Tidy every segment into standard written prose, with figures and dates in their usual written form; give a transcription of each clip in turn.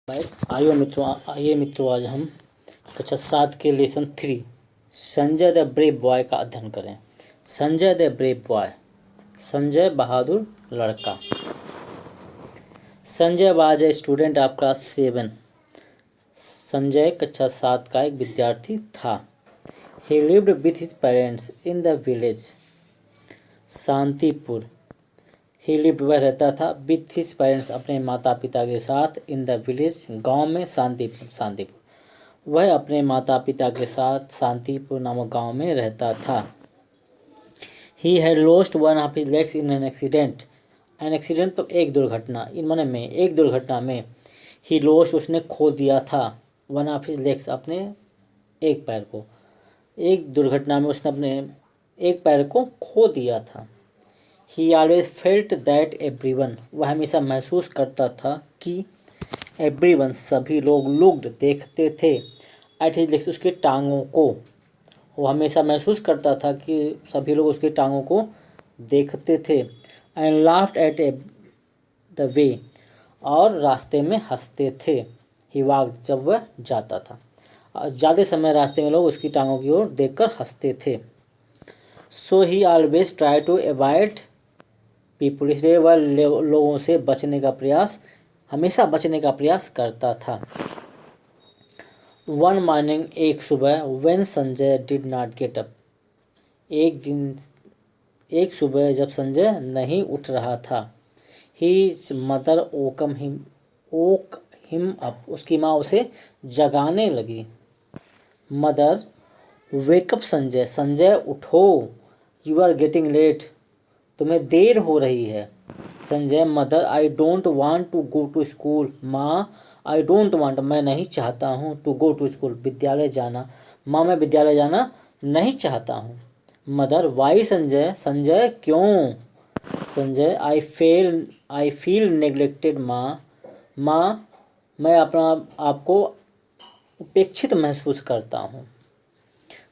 आइए मित्रों आज हम कक्षा 7 के lesson 3 Sanjay the brave boy का अध्ययन करें। Sanjay the brave boy, Sanjay बहादुर लड़का। Sanjay was a student of class 7। Sanjay कक्षा 7 का एक विद्यार्थी था। He lived with his parents in the village Shantipur. He lived वह रहता था विथ हिज पेरेंट्स अपने माता पिता के साथ इन द विलेज गांव में शांतिपुर। वह अपने माता पिता के साथ शांतिपुर नामक गांव में रहता था। He had lost one of his legs in an accident. An accident तो एक दुर्घटना, इन माने में एक दुर्घटना में। ही लॉस्ट उसने खो दिया था। वन ऑफ हिज लेग्स अपने एक पैर को। एक दुर्घटना में उसने अपने एक पैर को खो दिया था। He always felt that everyone, वह हमेशा महसूस करता था कि everyone सभी लोग looked देखते थे at his legs उसके टांगों को। वो हमेशा महसूस करता था कि सभी लोग उसके टांगों को देखते थे। and laughed at the way, और रास्ते में हंसते थे। he walked, जब वह जाता था। ज़्यादा समय रास्ते में लोग उसकी टांगों की ओर देखकर हंसते थे। So he always tried to avoid people, इसलिए वह लोगों से बचने का प्रयास, हमेशा बचने का प्रयास करता था। वन मॉर्निंग, एक सुबह, when Sanjay did not get up, एक सुबह जब संजय नहीं उठ रहा था। His mother woke him up, उसकी माँ उसे जगाने लगी। मदर, वेकअप संजय, संजय उठो, यू आर गेटिंग लेट, तुम्हें देर हो रही है। Sanjay, mother, I don't want to go to school, माँ, आई डोंट वांट, मैं नहीं चाहता हूँ, टू गो टू स्कूल, विद्यालय जाना, माँ मैं विद्यालय जाना नहीं चाहता हूँ। मदर, वाई संजय, संजय क्यों। संजय, आई फील नेग्लेक्टेड माँ, माँ मैं अपना आपको उपेक्षित महसूस करता हूँ।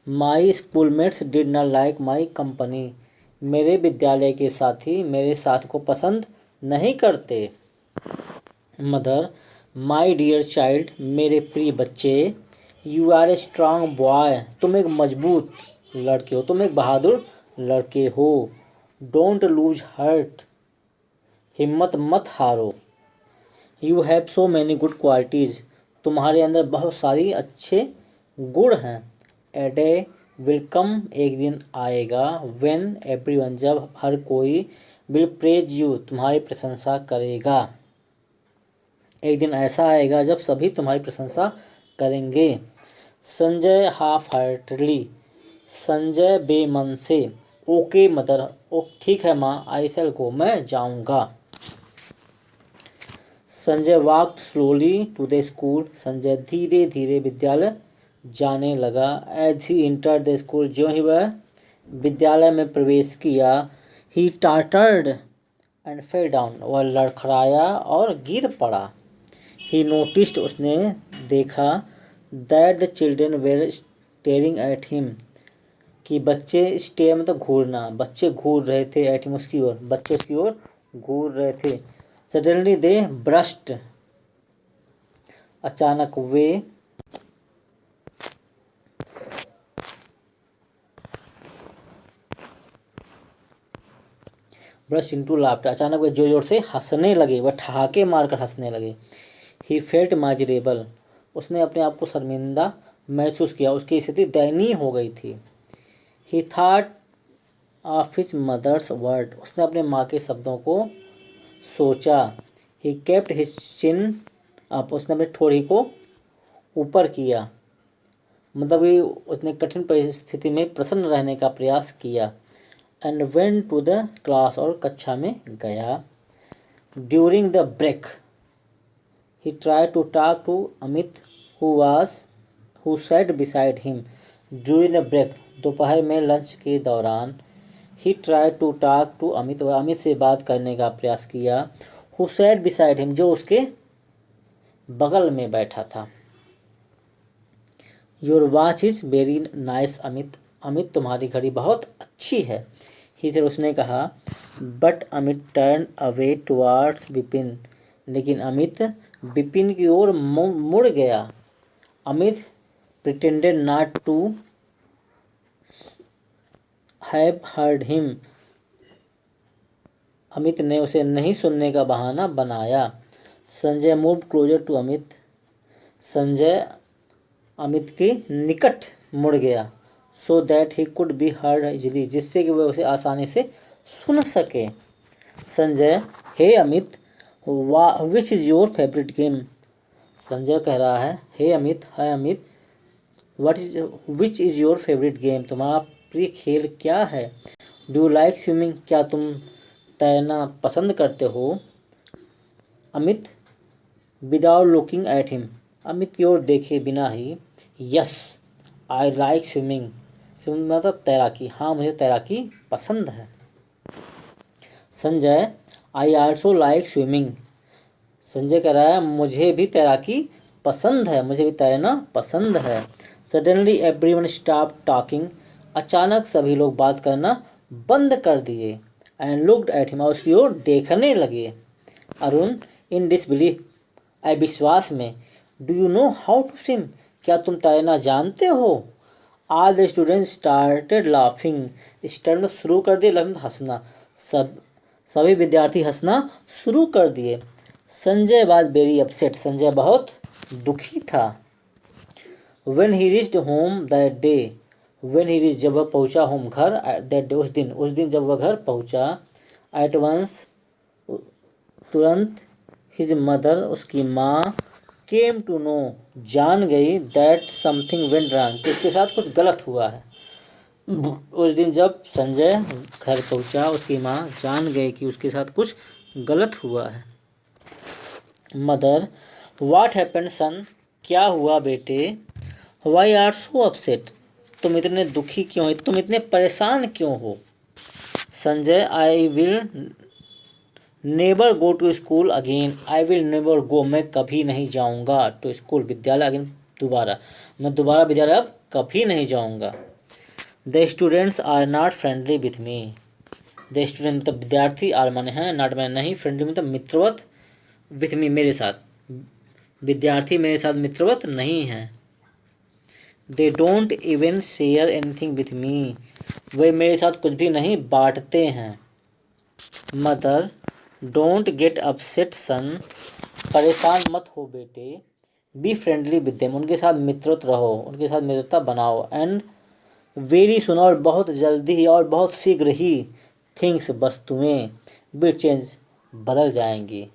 My schoolmates did not like my company, मेरे विद्यालय के साथी मेरे साथ को पसंद नहीं करते। मदर, माई डियर चाइल्ड, मेरे प्रिय बच्चे, you are a strong boy, तुम एक मजबूत लड़के हो, तुम एक बहादुर लड़के हो। डोंट लूज हार्ट, हिम्मत मत हारो। You have so many good qualities, तुम्हारे अंदर बहुत सारी अच्छे गुण हैं। ए डे विल कम, एक दिन आएगा, व्हेन एवरीवन, जब हर कोई, विल प्रेज यू, तुम्हारी प्रशंसा करेगा। एक दिन ऐसा आएगा जब सभी तुम्हारी प्रशंसा करेंगे। संजय हाफ हार्टेडली, संजय बेमन से। ओके मदर, ओ ठीक है माँ, आई शैल गो, मैं जाऊँगा। Sanjay walked slowly to the school, Sanjay धीरे धीरे विद्यालय जाने लगा। As he enter the school, जो ही वह विद्यालय में प्रवेश किया। He tottered and fell down, वह लड़खड़ाया और गिर पड़ा। ही नोटिस्ड, उसने देखा, that the children were staring at him, कि बच्चे स्टेयर मतलब घूरना, बच्चे घूर रहे थे, एट हिम उसकी ओर, बच्चे उसकी ओर घूर रहे थे। सडनली दे ब्रस्ट, अचानक वे ब्रश इंटू लाफ्टर, अचानक वे जोर जोर से हंसने लगे, वह ठहाके मारकर हंसने लगे। ही फेल्ट माजरेबल, उसने अपने आप को शर्मिंदा महसूस किया, उसकी स्थिति दयनीय हो गई थी। He thought of his mother's word, उसने अपने माँ के शब्दों को सोचा। He kept his chin up, उसने अपने ठोड़ी को ऊपर किया, मतलब कि उसने कठिन परिस्थिति में प्रसन्न रहने का प्रयास किया। And went to the class, और कक्षा में गया। During the break he try to talk to Amit who sat beside him. During the break, दोपहर में लंच के दौरान। He try to talk to Amit, वह अमित से बात करने का प्रयास किया। हु सैट बिसाइड हिम, जो उसके बगल में बैठा था। Your watch is very nice Amit, Amit तुम्हारी घड़ी बहुत अच्छी है। ही से उसने कहा। But Amit turn away towards Vipin, लेकिन अमित विपिन की ओर मुड़ गया। Amit pretended not to have heard him. Amit ने उसे नहीं सुनने का बहाना बनाया। Sanjay move closer to Amit. Sanjay Amit के निकट मुड़ गया। So that he could be heard easily, जिससे कि वह उसे आसानी से सुन सके। Sanjay, hey Amit, which is your favourite game. Sanjay कह रहा है, hey Amit, hi Amit, which is your favourite game, तुम्हारा प्रिय खेल क्या है। डू यू लाइक स्विमिंग, क्या तुम तैरना पसंद करते हो। Amit without looking at him, Amit की ओर देखे बिना ही, yes I like swimming, swimming मतलब तैराकी, हाँ मुझे तैराकी पसंद है। Sanjay, I also like swimming. Sanjay कह रहा है, मुझे भी तैराकी पसंद है, मुझे भी तैरना पसंद है। सडनली एवरीवन स्टॉप टॉकिंग, अचानक सभी लोग बात करना बंद कर दिए। एंड लुक्ड एट हिम, उसकी ओर देखने लगे। अरुण, इन डिसबिलीफ, अविश्वास में, do you know how to swim, क्या तुम तैरना जानते हो। All the students started laughing, start शुरू कर दिए, लफ्ज़ हंसना, सभी विद्यार्थी हंसना शुरू कर दिए। Sanjay was very upset, Sanjay बहुत दुखी था। When he reached home that day, when he reach, जब वह पहुंचा होम घर, दैट डे उस दिन जब वह घर पहुंचा, एट वंस तुरंत, हिज मदर उसकी माँ, केम टू नो जान गई, दैट समथिंग वेंट रॉन्ग कि उसके साथ कुछ गलत हुआ है। उस दिन जब संजय घर पहुंचा, उसकी माँ जान गई कि उसके साथ कुछ गलत हुआ है। मदर, व्हाट हैपेंड सन, क्या हुआ बेटे। वाई आर सो अपसेट, तुम इतने दुखी क्यों, तुम इतने परेशान क्यों हो। Sanjay, I will never go to school again, I will never go, मैं कभी नहीं जाऊंगा, टू स्कूल विद्यालय अगेन दोबारा, मैं दोबारा विद्यालय अब कभी नहीं जाऊंगा। The students are not friendly with me, the student मतलब विद्यार्थी, आर माने हैं, नॉट माने नहीं, फ्रेंडली मतलब मित्रवत, विथ मी मेरे साथ, विद्यार्थी मेरे साथ मित्रवत नहीं है। They don't even share anything with me, वे मेरे साथ कुछ भी नहीं बांटते हैं। Mother, don't get upset son, परेशान मत हो बेटे। बी फ्रेंडली विद देम, उनके साथ मित्रवत रहो, उनके साथ मित्रता बनाओ। एंड वेरी सुन, और बहुत जल्दी ही, और बहुत शीघ्र ही, थिंग्स वस्तुएं, विल चेंज बदल जाएंगी।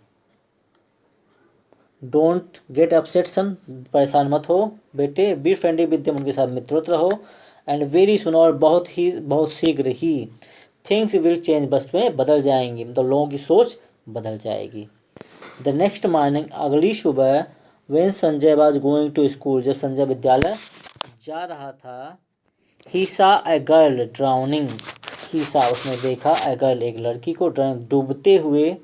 डोंट गेट अपसेट सन, परेशान मत हो बेटे। बी फ्रेंडली विद देम, उनके साथ मित्रवत रहो। एंड वेरी सुन, और बहुत शीघ्र ही, थिंग्स विल चेंज, वस्तुएं बदल जाएंगी, मतलब लोगों की सोच बदल जाएगी। द नेक्स्ट मॉर्निंग, अगली सुबह, when Sanjay was going to school, जब संजय विद्यालय जा रहा था, ही सा ए गर्ल ड्राउनिंग, ही सा उसने देखा, ए गर्ल एक लड़की को, डूबते हुए,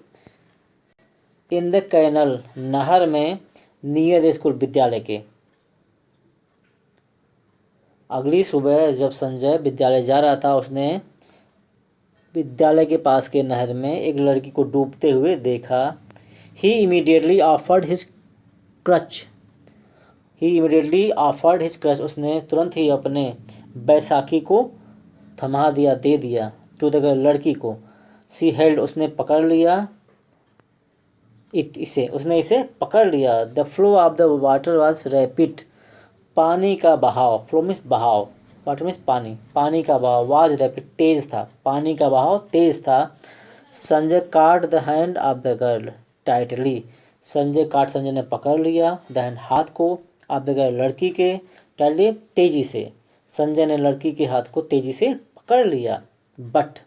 इन द कैनल नहर में, नियर द स्कूल विद्यालय के। अगली सुबह जब संजय विद्यालय जा रहा था, उसने विद्यालय के पास के नहर में एक लड़की को डूबते हुए देखा। ही इमीडिएटली ऑफर्ड हिज क्रच, ही इमीडिएटली ऑफर्ड हिज क्रच, उसने तुरंत ही अपने बैसाखी को थमा दिया, दे दिया, टू द गर्ल, लड़की को। सी हेल्ड, उसने पकड़ लिया, उसने इसे पकड़ लिया। The flow of the water was rapid, पानी का बहाव, फ्लो मीन्स बहाव, वाटर मीन्स पानी, पानी का बहाव, वाज रैपिड तेज था, पानी का बहाव तेज था। संजय काट the hand of the girl tightly, Sanjay ने पकड़ लिया, द हैंड हाथ को, ऑफ द गर्ल लड़की के, टाइटली तेजी से, संजय ने लड़की के हाथ को तेजी से पकड़ लिया। बट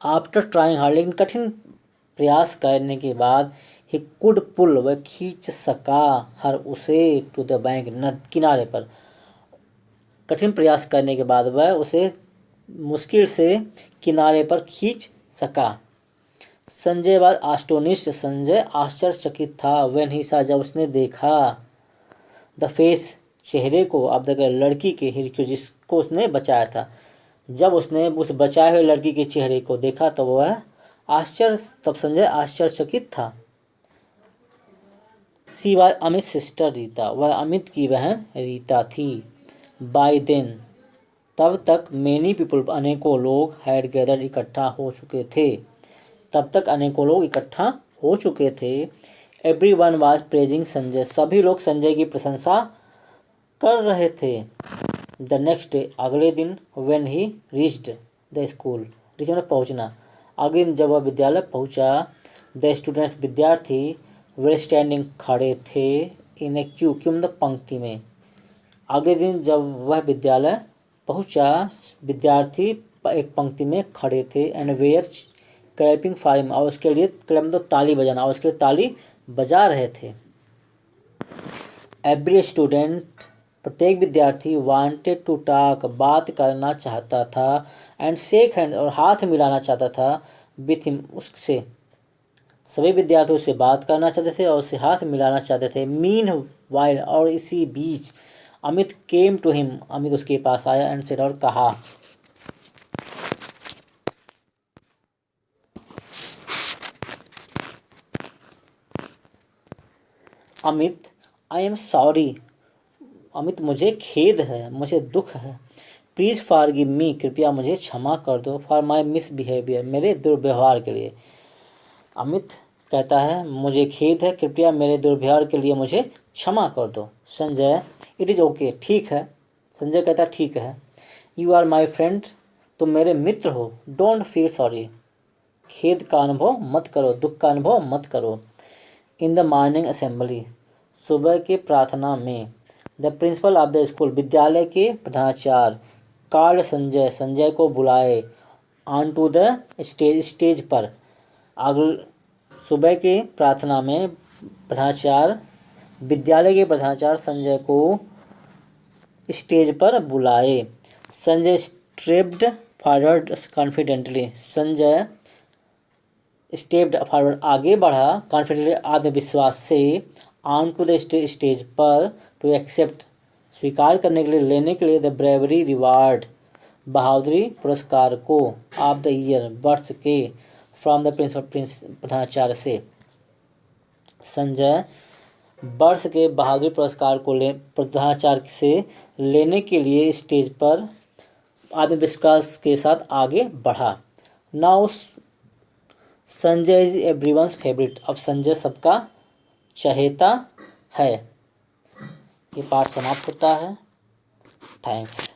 आफ्टर ट्राइंग हार्ड, लेकिन कठिन प्रयास करने के बाद, ही कुड पुल, वह खींच सका, हर उसे, टू द बैंक, नद किनारे पर। कठिन प्रयास करने के बाद वह उसे मुश्किल से किनारे पर खींच सका। संजय वाज आस्टोनिश्ड, संजय आश्चर्यचकित था। व्हेन ही सा, जब उसने देखा, द फेस, चेहरे को, ऑफ द गर्ल लड़की के, जिसको उसने बचाया था। जब उसने उस बचाए हुए लड़की के चेहरे को देखा, तो वह तब संजय आश्चर्यचकित था। She was Amit sister Rita, वह अमित की बहन रीता थी। बाय देन, तब तक मेनी पीपल, अनेकों लोग हैड गैदर्ड, इकट्ठा हो चुके थे। तब तक अनेकों लोग इकट्ठा हो चुके थे। Every one was praising Sanjay, सभी लोग संजय की प्रशंसा कर रहे थे। द नेक्स्ट डे, अगले दिन, when he reached the school, reach मतलब पहुँचना, अगले दिन जब वह विद्यालय पहुँचा, द स्टूडेंट्स, विद्यार्थी, वे स्टैंडिंग, खड़े थे, इन ए क्यू, क्यू मतलब पंक्ति में। अगले दिन जब वह विद्यालय पहुंचा, विद्यार्थी एक पंक्ति में खड़े थे, and were clapping for him, और उसके लिए क्लैप मतलब ताली बजाना, और उसके लिए ताली बजा रहे थे। एवरी स्टूडेंट, प्रत्येक विद्यार्थी, वांटेड टू टॉक, बात करना चाहता था, एंड शेक हैंड, और हाथ मिलाना चाहता था, विथ हिम, उससे। सभी विद्यार्थी उससे बात करना चाहते थे और उससे हाथ मिलाना चाहते थे। मीन वाइल, और इसी बीच, Amit came to him, Amit उसके पास आया, एंड सेड, और कहा, Amit, I am sorry, Amit मुझे खेद है, मुझे दुख है। प्लीज़ फॉरगिव मी, कृपया मुझे क्षमा कर दो, फॉर माई मिसबिहेवियर, मेरे दुर्व्यवहार के लिए। अमित कहता है, मुझे खेद है, कृपया मेरे दुर्व्यवहार के लिए मुझे क्षमा कर दो। संजय, इट इज़ ओके, ठीक है। संजय कहता है, ठीक है। यू आर माई फ्रेंड, तुम मेरे मित्र हो। डोंट फील सॉरी, खेद का अनुभव मत करो, दुख का अनुभव मत करो। इन द मॉर्निंग असेंबली, सुबह के प्रार्थना में, the principal of the school, विद्यालय के प्रधानाचार्य, कॉल्ड संजय, संजय को बुलाए, on to the stage, stage पर। सुबह के प्रार्थना में प्रधानाचार्य, विद्यालय के प्रधानाचार्य संजय को स्टेज पर बुलाए। Sanjay stepped forward confidently, Sanjay stepped forward, आगे बढ़ा, कॉन्फिडेंटली, आत्मविश्वास से, ऑन टू द स्टेज पर, टू एक्सेप्ट, स्वीकार करने के लिए, लेने के लिए, द ब्रेवरी रिवार्ड, बहादुरी पुरस्कार को, ऑफ द ईयर, वर्ष के, फ्रॉम द प्रिंसिपल, प्रधानाचार्य से। संजय वर्ष के बहादुरी पुरस्कार को प्रधानाचार्य से लेने के लिए स्टेज पर आत्मविश्वास के साथ आगे बढ़ा। Now Sanjay is everyone's favourite, अब संजय सबका चहेता है। ये पाठ समाप्त होता है। थैंक्स।